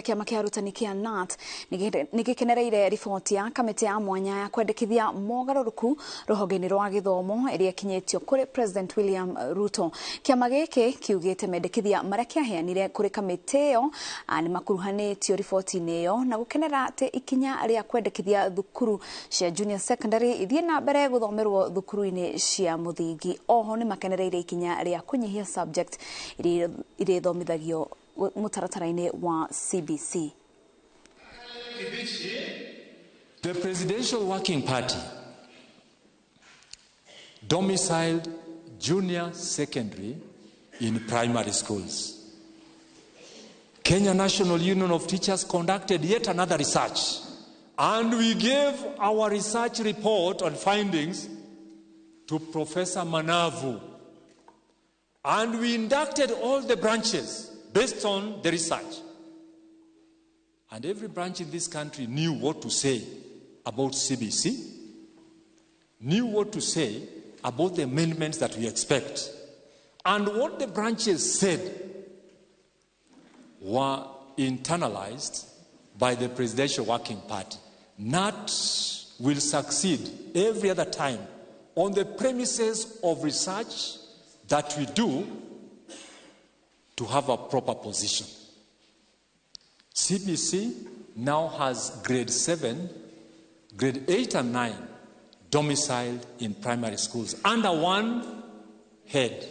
Kĩama kĩa arutani KNUT nĩgĩkenereire riboti ya kamĩtĩ ya mwanya ya kwendekithia mogarũrũku rũhonge-inĩ rwa gĩthomo ĩrĩa ĩkinyĩtio kũrĩ President William Ruto. Kĩama gĩkĩ kiugĩte mendekithia marĩa kĩaheanire kũrĩ kamĩtĩ ĩyo nĩ makuruhanĩtio riboti-inĩ ĩyo na gũkenera atĩ ikinya rĩa kwendekithia thukuru cia junior secondary ithiĩ na mbere gũthomerwo thukuru-inĩ cia mũthingi. Oho nĩ makenereire ikinya rĩa kũnyihia subject iria ithomithagio mutaratara-inĩ wa CBC. The Presidential Working Party domiciled junior secondary in primary schools. Kenya National Union of Teachers conducted yet another research, and we gave our research report on findings to Professor Manavu, and we inducted all the branches based on the research. And every branch in this country knew what to say about CBC, knew what to say about the amendments that we expect. And what the branches said were internalized by the Presidential Working Party. KNUT will succeed every other time on the premises of research that we do to have a proper position. CBC now has grade 7, grade 8 and 9 domiciled in primary schools under one head.